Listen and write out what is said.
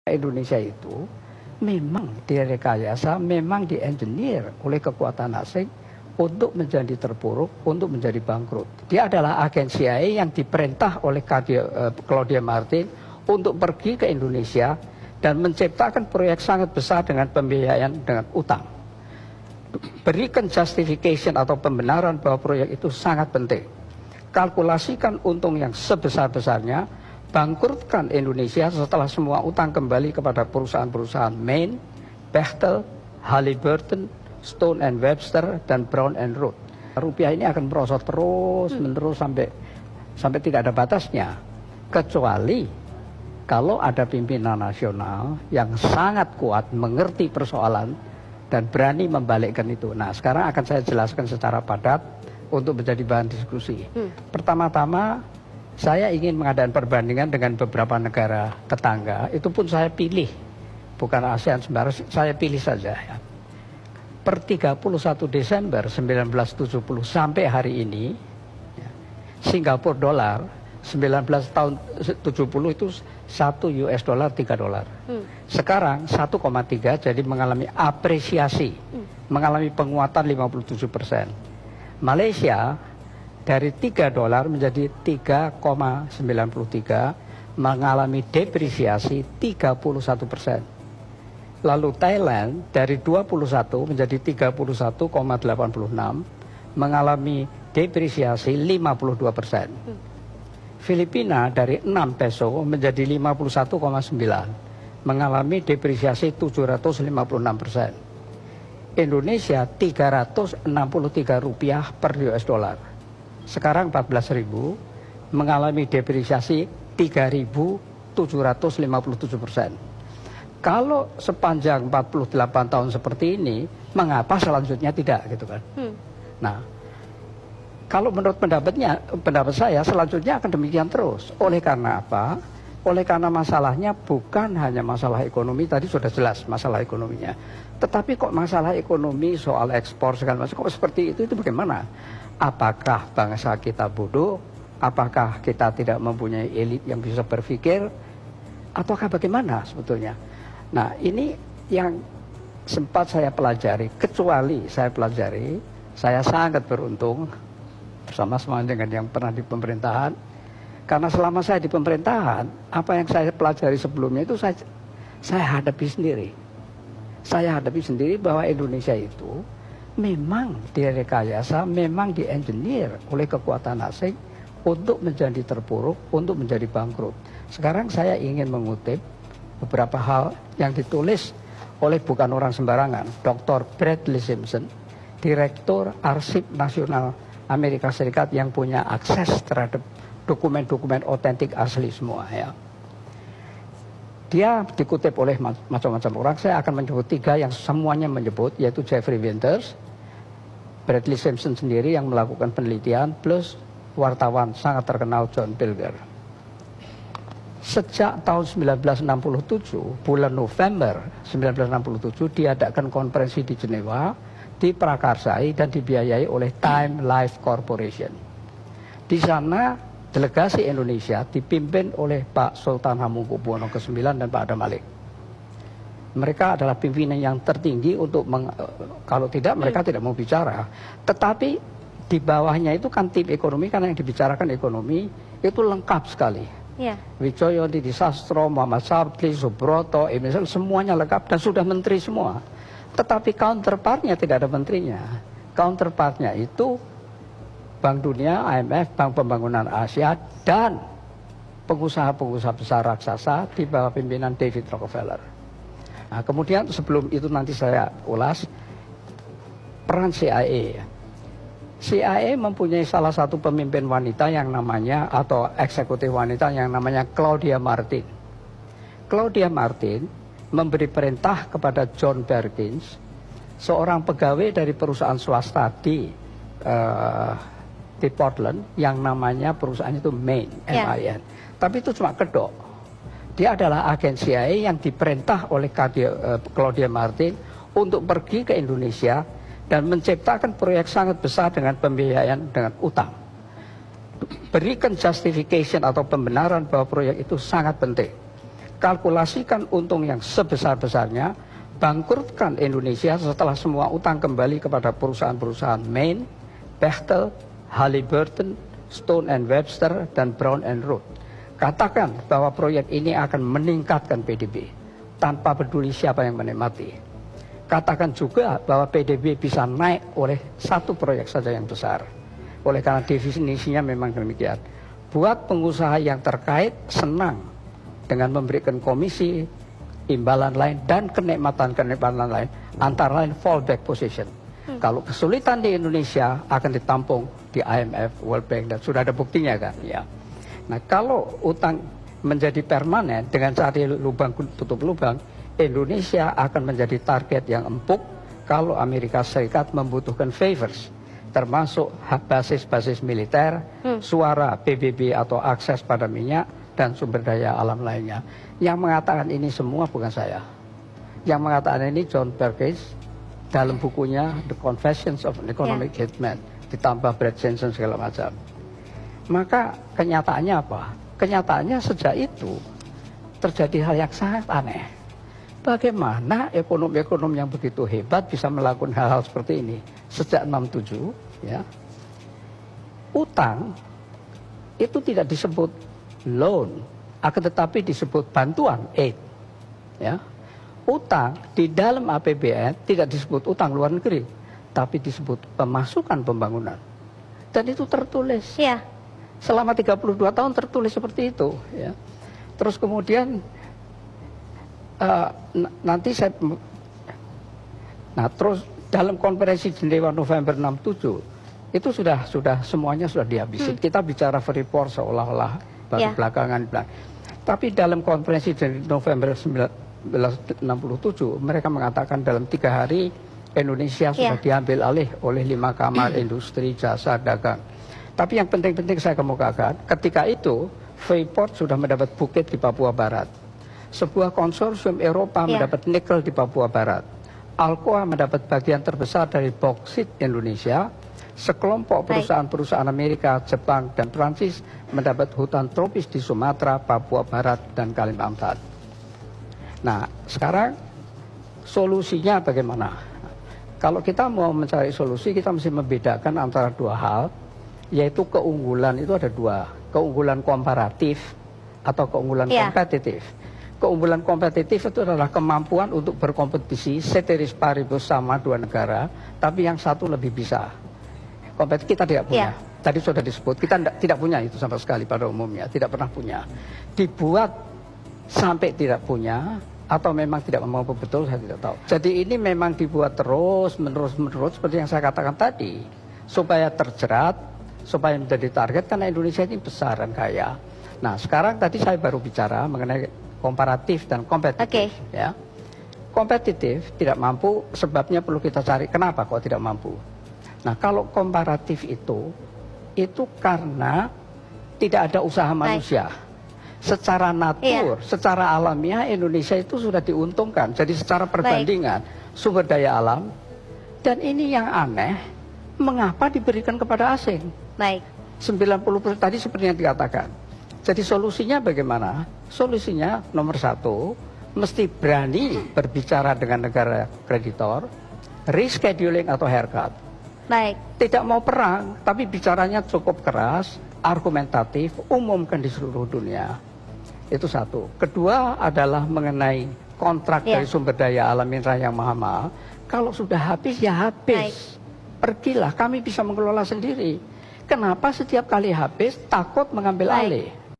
Indonesia itu memang direkayasa, memang di-engineer oleh kekuatan asing untuk menjadi terpuruk, untuk menjadi bangkrut. Dia adalah agen CIA yang diperintah oleh Claudia Martin untuk pergi ke Indonesia dan menciptakan proyek sangat besar dengan pembiayaan dengan utang. Berikan justification atau pembenaran bahwa proyek itu sangat penting. Kalkulasikan untung yang sebesar-besarnya, bangkrutkan Indonesia setelah semua utang kembali kepada perusahaan-perusahaan Main, Bechtel, Halliburton, Stone and Webster, dan Brown and Root. Rupiah ini akan merosot terus menerus sampai tidak ada batasnya, kecuali kalau ada pimpinan nasional yang sangat kuat mengerti persoalan dan berani membalikkan itu. Nah, sekarang akan saya jelaskan secara padat untuk menjadi bahan diskusi. Pertama-tama, saya ingin mengadakan perbandingan dengan beberapa negara tetangga. Itu pun saya pilih, bukan ASEAN sembarang, saya pilih saja. Ya. Per 31 Desember 1970 sampai hari ini, ya, Singapura dolar 19 tahun 70 itu 1 US dollar 3 dolar. Sekarang 1,3, jadi mengalami apresiasi, mengalami penguatan 57%. Malaysia dari 3 dolar menjadi 3,93, mengalami depresiasi 31%. Lalu Thailand dari 21 menjadi 31,86, mengalami depresiasi 52%. Filipina dari 6 peso menjadi 51,9, mengalami depresiasi 756%. Indonesia 363 rupiah per US dollar. Sekarang 14.000, mengalami depresiasi 3.757%. Kalau sepanjang 48 tahun seperti ini, mengapa selanjutnya tidak, gitu kan? Nah, kalau menurut pendapat saya selanjutnya akan demikian terus. Oleh karena apa? Oleh karena masalahnya bukan hanya masalah ekonomi, tadi sudah jelas masalah ekonominya. Tetapi kok masalah ekonomi, soal ekspor segala macam, kok seperti itu bagaimana? Apakah bangsa kita bodoh? Apakah kita tidak mempunyai elit yang bisa berpikir? Ataukah bagaimana sebetulnya? Nah, ini yang sempat saya pelajari, kecuali saya pelajari, saya sangat beruntung bersama-sama dengan yang pernah di pemerintahan. Karena selama saya di pemerintahan, apa yang saya pelajari sebelumnya itu saya hadapi sendiri. Saya hadapi sendiri bahwa Indonesia itu memang direkayasa, memang di-engineer oleh kekuatan asing untuk menjadi terpuruk, untuk menjadi bangkrut. Sekarang saya ingin mengutip beberapa hal yang ditulis oleh bukan orang sembarangan, Dr. Bradley Simpson, Direktur Arsip Nasional Amerika Serikat yang punya akses terhadap dokumen-dokumen otentik asli semua. Ya. Dia dikutip oleh macam-macam orang, saya akan menyebut 3 yang semuanya menyebut, yaitu Jeffrey Winters, Bradley Simpson sendiri yang melakukan penelitian, plus wartawan sangat terkenal John Pilger. Sejak tahun 1967, bulan November 1967, diadakan konferensi di Jenewa, diprakarsai dan dibiayai oleh Time Life Corporation. Di sana, delegasi Indonesia dipimpin oleh Pak Sultan Hamengkubuwono ke-9 dan Pak Adam Malik. Mereka adalah pimpinan yang tertinggi untuk, kalau tidak mereka tidak mau bicara. Tetapi di bawahnya itu kan tim ekonomi, karena yang dibicarakan ekonomi itu lengkap sekali. Wijoyo, Didi Sastro, Muhammad Sabli, Subroto, Emerson, semuanya lengkap dan sudah menteri semua. Tetapi counterpartnya tidak ada menterinya. Counterpartnya itu Bank Dunia, IMF, Bank Pembangunan Asia, dan pengusaha-pengusaha besar raksasa di bawah pimpinan David Rockefeller. Nah, kemudian sebelum itu nanti saya ulas peran CIA. CIA mempunyai salah satu pemimpin wanita yang namanya, atau eksekutif wanita yang namanya Claudia Martin. Claudia Martin memberi perintah kepada John Perkins, seorang pegawai dari perusahaan swasta di Portland, yang namanya perusahaan itu Main, MIN. Tapi itu cuma kedok. Dia adalah agen CIA yang diperintah oleh Claudia Martin untuk pergi ke Indonesia dan menciptakan proyek sangat besar dengan pembiayaan dengan utang. Berikan justification atau pembenaran bahwa proyek itu sangat penting. kalkulasikan untung yang sebesar-besarnya, bangkrutkan Indonesia setelah semua utang kembali kepada perusahaan-perusahaan Main, Bechtel, Halliburton, Stone and Webster, dan Brown and Root. Katakan bahwa proyek ini akan meningkatkan PDB tanpa peduli siapa yang menikmati. Katakan juga bahwa PDB bisa naik oleh satu proyek saja yang besar. Oleh karena definisinya memang demikian. Buat pengusaha yang terkait senang dengan memberikan komisi, imbalan lain, dan kenikmatan-kenikmatan lain, antara lain fallback position. Kalau kesulitan di Indonesia akan ditampung di IMF, World Bank, dan sudah ada buktinya kan. Ya. Nah kalau utang menjadi permanen dengan cari lubang tutup lubang, Indonesia akan menjadi target yang empuk kalau Amerika Serikat membutuhkan favors, termasuk basis-basis militer, suara PBB atau akses pada minyak, dan sumber daya alam lainnya. Yang mengatakan ini semua bukan saya. Yang mengatakan ini John Perkins dalam bukunya The Confessions of an Economic Hitman, ditambah Brad Jensen segala macam. Maka kenyataannya apa? Kenyataannya sejak itu terjadi hal yang sangat aneh. Bagaimana ekonom-ekonom yang begitu hebat bisa melakukan hal-hal seperti ini? Sejak 67, ya, utang itu tidak disebut loan, akan tetapi disebut bantuan, aid. Ya. Utang di dalam APBN tidak disebut utang luar negeri, tapi disebut pemasukan pembangunan. Dan itu tertulis. Ya. Selama 32 tahun tertulis seperti itu. Ya. Terus kemudian nanti saya, nah terus dalam konferensi Jenewa November 67 itu sudah semuanya sudah dihabisin. Kita bicara Freeport seolah-olah baru belakangan. Tapi dalam konferensi di November 1967 mereka mengatakan dalam 3 hari Indonesia sudah diambil alih oleh 5 kamar industri, jasa, dagang. Tapi yang penting-penting saya kemukakan, ketika itu Freeport sudah mendapat bukit di Papua Barat. Sebuah konsorsium Eropa mendapat nikel di Papua Barat. Alcoa mendapat bagian terbesar dari boksit Indonesia. Sekelompok perusahaan-perusahaan Amerika, Jepang, dan Prancis mendapat hutan tropis di Sumatera, Papua Barat, dan Kalimantan. Nah, sekarang solusinya bagaimana? Kalau kita mau mencari solusi, kita mesti membedakan antara 2 hal, yaitu keunggulan itu ada 2. Keunggulan komparatif atau keunggulan kompetitif. Keunggulan kompetitif itu adalah kemampuan untuk berkompetisi ceteris paribus sama 2 negara, tapi yang satu lebih bisa. Kompetitif kita tidak punya. Tadi sudah disebut, kita tidak punya itu sama sekali pada umumnya, tidak pernah punya. Dibuat sampai tidak punya, atau memang tidak mampu betul, saya tidak tahu. Jadi ini memang dibuat terus, menerus, seperti yang saya katakan tadi, supaya terjerat, supaya menjadi target, karena Indonesia ini besar dan kaya. Nah sekarang tadi saya baru bicara mengenai komparatif dan kompetitif. Ya. Kompetitif tidak mampu, sebabnya perlu kita cari kenapa kok tidak mampu. Nah kalau komparatif itu karena tidak ada usaha manusia. Secara natur, secara alamiah Indonesia itu sudah diuntungkan. Jadi secara perbandingan sumber daya alam. Dan ini yang aneh, mengapa diberikan kepada asing? 90% tadi seperti yang dikatakan. Jadi solusinya bagaimana? Solusinya nomor 1, mesti berani berbicara dengan negara kreditor, rescheduling atau haircut. Tidak mau perang, tapi bicaranya cukup keras, argumentatif, umumkan di seluruh dunia. Itu 1. Kedua adalah mengenai kontrak dari sumber daya alam mineral yang mahal. Kalau sudah habis, ya habis. Pergilah, kami bisa mengelola sendiri. Kenapa setiap kali habis takut mengambil alih?